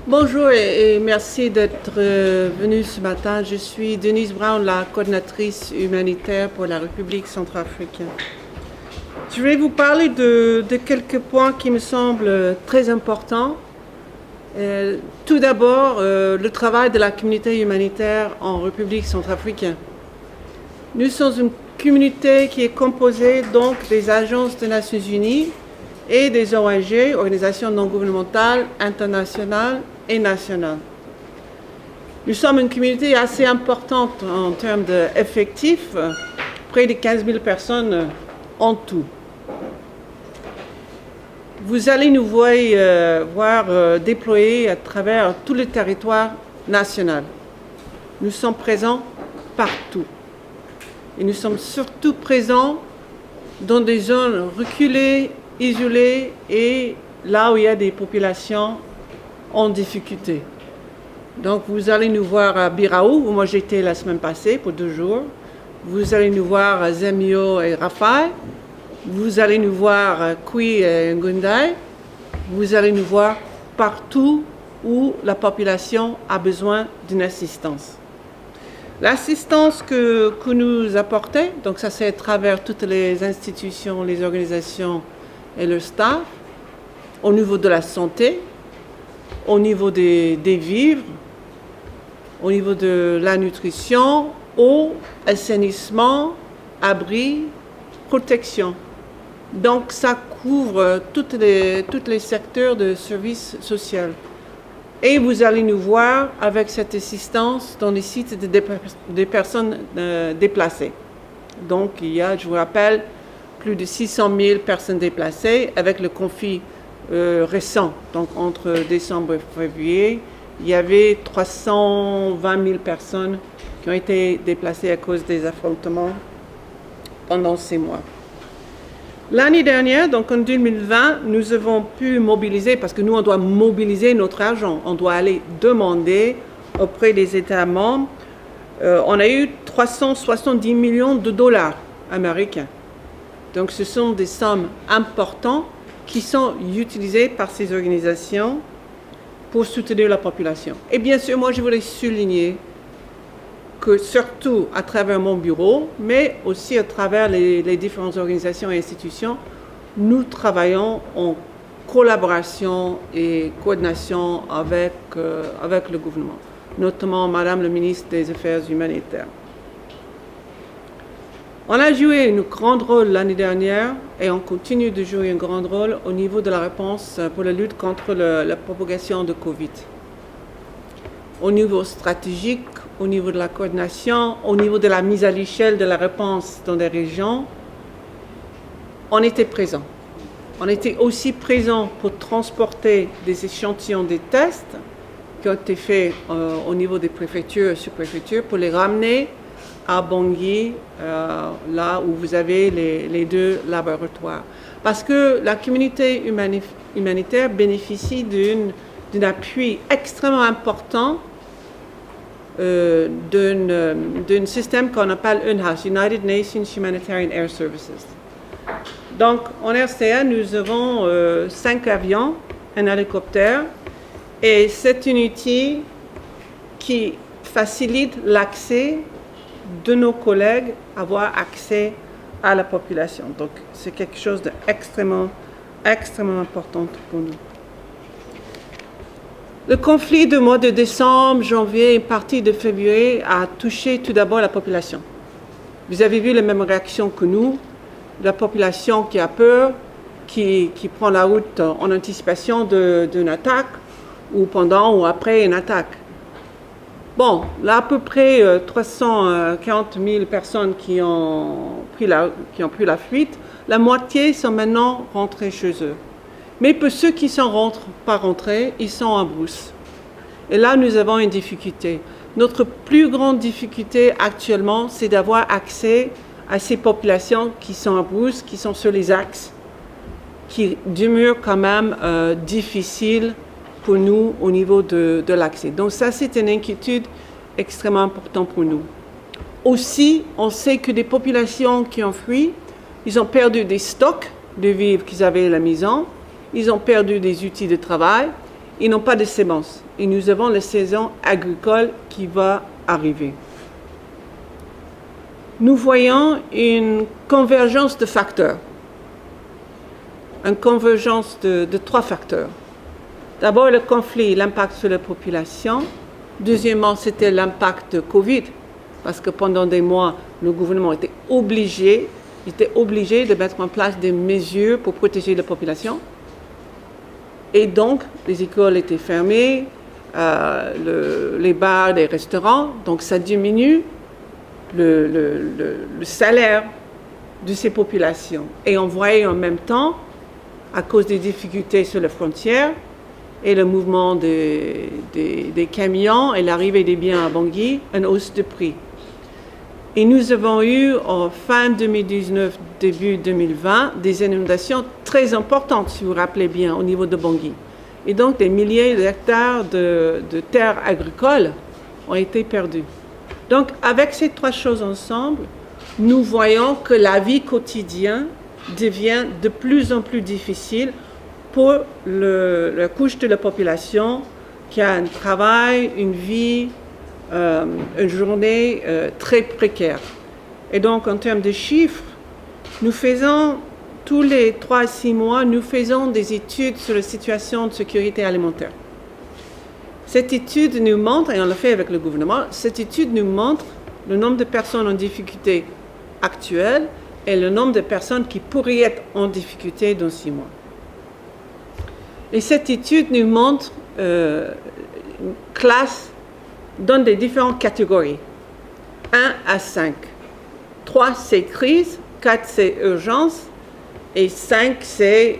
Bonjour et merci d'être venu ce matin. Je suis Denise Brown, la coordinatrice humanitaire pour la République centrafricaine. Je vais vous parler de quelques points qui me semblent très importants. Tout d'abord, le travail de la communauté humanitaire en République centrafricaine. Nous sommes une communauté qui est composée donc des agences des Nations Unies et des ONG, organisations non gouvernementales, internationales et nationales. Nous sommes une communauté assez importante en termes d'effectifs, près de 15 000 personnes en tout. Vous allez nous voir déployés à travers tout le territoire national. Nous sommes présents partout. Et nous sommes surtout présents dans des zones reculées, isolées et là où il y a des populations en difficulté. Donc vous allez nous voir à Biraou, où moi j'étais la semaine passée pour 2 jours. Vous allez nous voir à Zemio et Rafai. Vous allez nous voir à Kui et Ngundai. Vous allez nous voir partout où la population a besoin d'une assistance. L'assistance que nous apportons, donc ça c'est à travers toutes les institutions, les organisations et le staff, au niveau de la santé, au niveau des vivres, au niveau de la nutrition, eau, assainissement, abri, protection. Donc ça couvre tous les secteurs de services sociaux. Et vous allez nous voir avec cette assistance dans les sites des personnes déplacées. Donc il y a, je vous rappelle, plus de 600 000 personnes déplacées avec le conflit récent. Donc entre décembre et février, il y avait 320 000 personnes qui ont été déplacées à cause des affrontements pendant 6 mois. L'année dernière, donc en 2020, nous avons pu mobiliser, parce que nous, on doit mobiliser notre argent. On doit aller demander auprès des États membres. On a eu 370 millions de dollars américains. Donc ce sont des sommes importantes qui sont utilisées par ces organisations pour soutenir la population. Et bien sûr, moi, je voulais souligner que surtout à travers mon bureau, mais aussi à travers les différentes organisations et institutions, nous travaillons en collaboration et coordination avec le gouvernement, notamment Madame le ministre des Affaires humanitaires. On a joué un grand rôle l'année dernière et on continue de jouer un grand rôle au niveau de la réponse pour la lutte contre la propagation de Covid. Au niveau stratégique, au niveau de la coordination, au niveau de la mise à l'échelle de la réponse dans des régions, on était présents. On était aussi présents pour transporter des échantillons des tests qui ont été faits au niveau des préfectures et sous-préfectures pour les ramener à Bangui, là où vous avez les 2 laboratoires. Parce que la communauté humanitaire bénéficie d'un appui extrêmement important d'un système qu'on appelle UNHAS, United Nations Humanitarian Air Services. Donc, en RCA, nous avons 5 avions, un hélicoptère, et c'est un outil qui facilite l'accès de nos collègues à avoir accès à la population. Donc, c'est quelque chose d'extrêmement important pour nous. Le conflit du mois de décembre, janvier et partie de février a touché tout d'abord la population. Vous avez vu les mêmes réactions que nous, la population qui a peur, qui prend la route en anticipation d'une attaque ou pendant ou après une attaque. Bon, là à peu près 340 000 personnes qui ont pris la fuite, la moitié sont maintenant rentrées chez eux. Mais pour ceux qui ne sont pas rentrés, ils sont en brousse. Et là, nous avons une difficulté. Notre plus grande difficulté actuellement, c'est d'avoir accès à ces populations qui sont en brousse, qui sont sur les axes, qui demeurent quand même difficiles pour nous au niveau de l'accès. Donc ça, c'est une inquiétude extrêmement importante pour nous. Aussi, on sait que des populations qui ont fui, ils ont perdu des stocks de vivres qu'ils avaient à la maison, ils ont perdu des outils de travail ils n'ont pas de semences. Et nous avons la saison agricole qui va arriver. Nous voyons une convergence de facteurs. Une convergence de 3 facteurs. D'abord, le conflit, l'impact sur la population. Deuxièmement, c'était l'impact de Covid, parce que pendant des mois, le gouvernement était obligé de mettre en place des mesures pour protéger la population. Et donc, les écoles étaient fermées, les bars, les restaurants, donc ça diminue le salaire de ces populations. Et on voyait en même temps, à cause des difficultés sur les frontières et le mouvement des camions et l'arrivée des biens à Bangui, une hausse de prix. Et nous avons eu, en fin 2019, début 2020, des inondations très importantes, si vous vous rappelez bien, au niveau de Bangui. Et donc, des milliers d'hectares de terres agricoles ont été perdus. Donc, avec ces 3 choses ensemble, nous voyons que la vie quotidienne devient de plus en plus difficile pour la couche de la population qui a un travail, une vie, une journée très précaire. Et donc, en termes de chiffres, nous faisons, tous les 3 à 6 mois, nous faisons des études sur la situation de sécurité alimentaire. Cette étude nous montre, et on l'a fait avec le gouvernement, cette étude nous montre le nombre de personnes en difficulté actuelle et le nombre de personnes qui pourraient être en difficulté dans 6 mois. Et cette étude nous montre classe dans des différentes catégories. 1 à 5. 3, c'est crise. 4, c'est urgence. Et 5, c'est,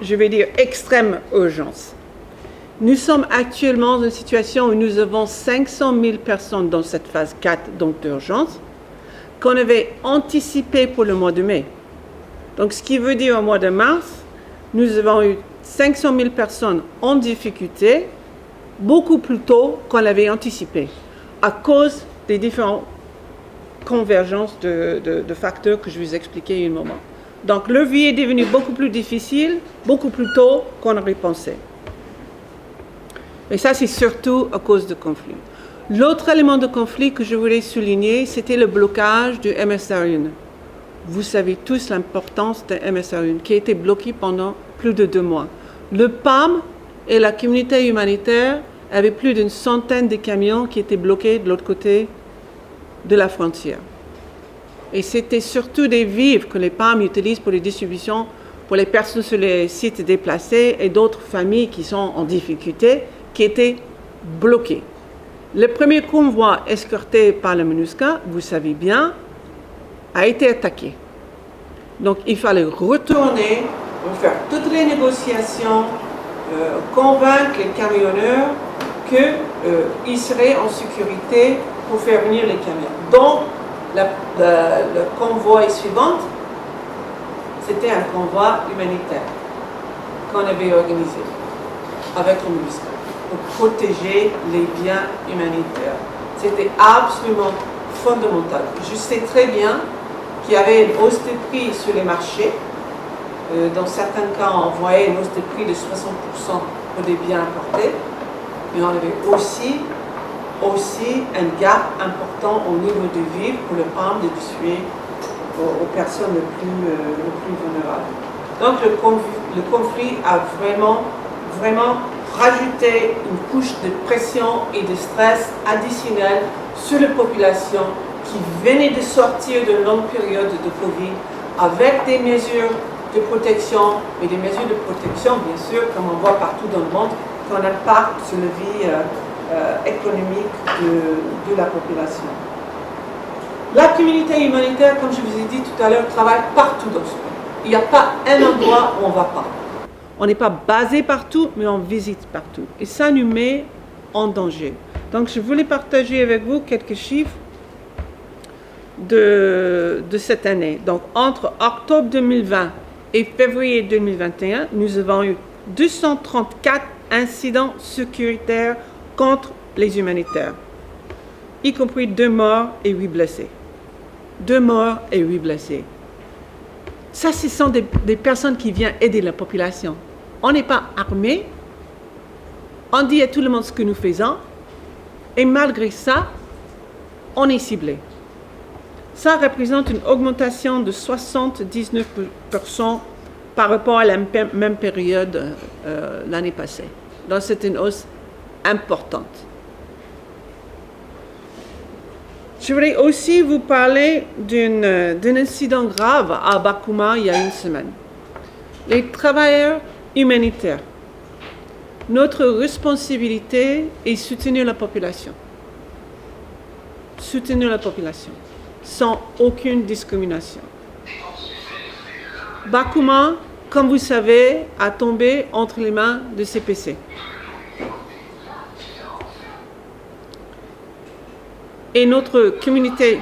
je vais dire, extrême urgence. Nous sommes actuellement dans une situation où nous avons 500 000 personnes dans cette phase 4, donc d'urgence, qu'on avait anticipé pour le mois de mai. Donc, ce qui veut dire au mois de mars, nous avons eu 500 000 personnes en difficulté, beaucoup plus tôt qu'on l'avait anticipé, à cause des différentes convergences de facteurs que je vous expliquais il y a un moment. Donc, le vie est devenu beaucoup plus difficile, beaucoup plus tôt qu'on aurait pensé. Et ça, c'est surtout à cause de conflits. L'autre élément de conflit que je voulais souligner, c'était le blocage du MSR1. Vous savez tous l'importance de MSR1, qui a été bloqué pendant plus de 2 mois. Le PAM et la communauté humanitaire avaient plus d'une centaine de camions qui étaient bloqués de l'autre côté de la frontière. Et c'était surtout des vivres que les PAM utilisent pour les distributions pour les personnes sur les sites déplacés et d'autres familles qui sont en difficulté, qui étaient bloquées. Le premier convoi escorté par la MINUSCA, vous savez bien, a été attaqué. Donc il fallait retourner, faire toutes les négociations, convaincre les camionneurs qu'ils seraient en sécurité pour faire venir les camions. Donc le convoi suivant, c'était un convoi humanitaire qu'on avait organisé avec le MINUSCA pour protéger les biens humanitaires. C'était absolument fondamental. Je sais très bien qu'il y avait une hausse de prix sur les marchés. Dans certains cas, on voyait une hausse de prix de 60% pour des biens importés. Mais on avait aussi un gap important au niveau de vivre pour le PAM de distribuer aux personnes les plus vulnérables. Donc le conflit a vraiment rajouté une couche de pression et de stress additionnel sur la population qui venait de sortir d'une longue période de Covid avec des mesures de protection, et des mesures de protection, bien sûr, comme on voit partout dans le monde, qui ont un impact sur la vie économique de la population. La communauté humanitaire, comme je vous ai dit tout à l'heure, travaille partout dans ce pays. Il n'y a pas un endroit où on ne va pas. On n'est pas basé partout, mais on visite partout. Et ça nous met en danger. Donc, je voulais partager avec vous quelques chiffres de cette année. Donc, entre octobre 2020 et février 2021, nous avons eu 234 incidents sécuritaires contre les humanitaires, y compris 2 morts et 8 blessés. 2 morts et 8 blessés. Ça, ce sont des personnes qui viennent aider la population. On n'est pas armé. On dit à tout le monde ce que nous faisons. Et malgré ça, on est ciblé. Ça représente une augmentation de 79% par rapport à la même période l'année passée. Donc c'est une hausse importante. Je voudrais aussi vous parler d'un incident grave à Bakouma il y a une semaine. Les travailleurs humanitaires. Notre responsabilité est soutenir la population. Soutenir la population, sans aucune discrimination. Bakouma, comme vous savez, a tombé entre les mains de CPC. Et notre communauté...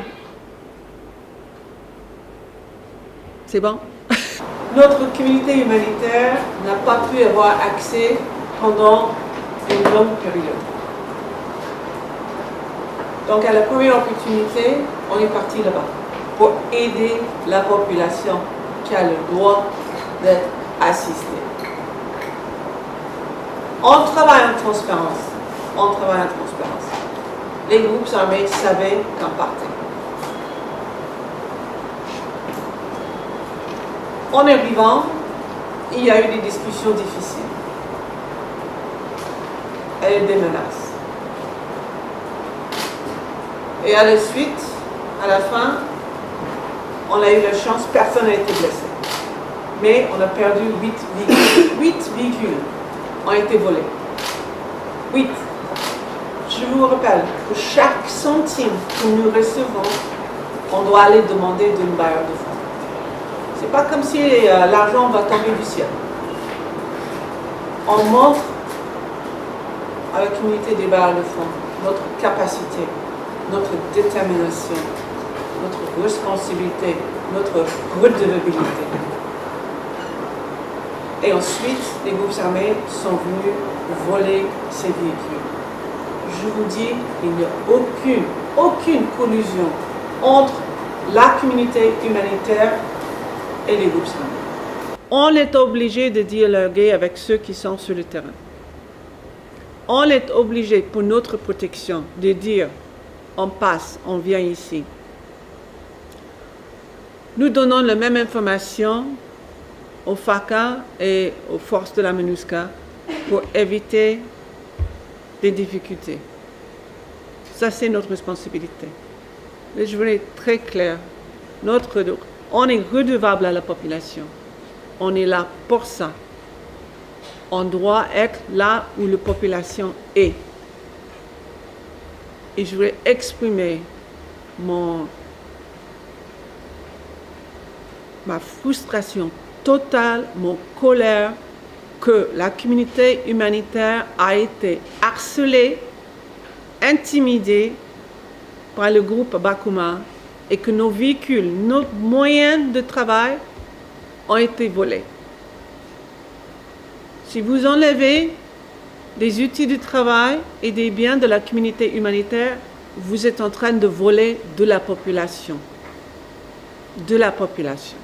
C'est bon? Notre communauté humanitaire n'a pas pu avoir accès pendant une longue période. Donc à la première opportunité, on est parti là-bas pour aider la population qui a le droit d'être assistée. On travaille en transparence. On travaille en transparence. Les groupes armés savaient qu'en partait. En arrivant, il y a eu des discussions difficiles et des menaces. Et à la suite, à la fin, on a eu la chance, personne n'a été blessé. Mais on a perdu 8 véhicules. 8 véhicules ont été volés. 8. Je vous rappelle que chaque centime que nous recevons, on doit aller demander d'une bailleur de fonds. C'est pas comme si l'argent va tomber du ciel. On montre à la communauté des bailleurs de fonds notre capacité, notre détermination, notre responsabilité, notre redevabilité. Et ensuite, les groupes armés sont venus voler ces véhicules. Je vous dis, il n'y a aucune collusion entre la communauté humanitaire et les groupes armés. On est obligé de dialoguer avec ceux qui sont sur le terrain. On est obligé, pour notre protection, de dire on passe, on vient ici. Nous donnons la même information aux FACA et aux forces de la MINUSCA pour éviter des difficultés. Ça, c'est notre responsabilité. Mais je voulais être très clair. On est redevable à la population. On est là pour ça. On doit être là où la population est. Et je voulais exprimer ma frustration totale, mon colère que la communauté humanitaire a été harcelée, intimidée par le groupe Bakouma et que nos véhicules, nos moyens de travail ont été volés. Si vous enlevez des outils de travail et des biens de la communauté humanitaire, vous êtes en train de voler de la population. De la population.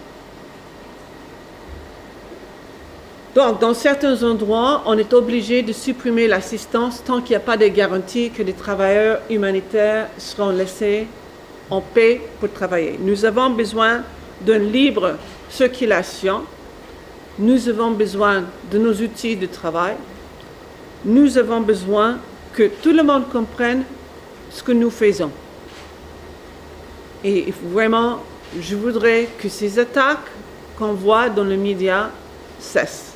Donc, dans certains endroits, on est obligé de supprimer l'assistance tant qu'il n'y a pas de garantie que les travailleurs humanitaires seront laissés en paix pour travailler. Nous avons besoin d'une libre circulation. Nous avons besoin de nos outils de travail. Nous avons besoin que tout le monde comprenne ce que nous faisons. Et vraiment, je voudrais que ces attaques qu'on voit dans les médias cessent.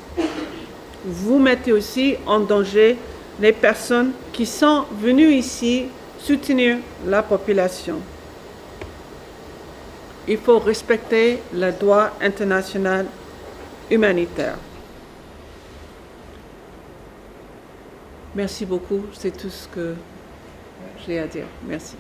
Vous mettez aussi en danger les personnes qui sont venues ici soutenir la population. Il faut respecter le droit international humanitaire. Merci beaucoup, c'est tout ce que j'ai à dire. Merci.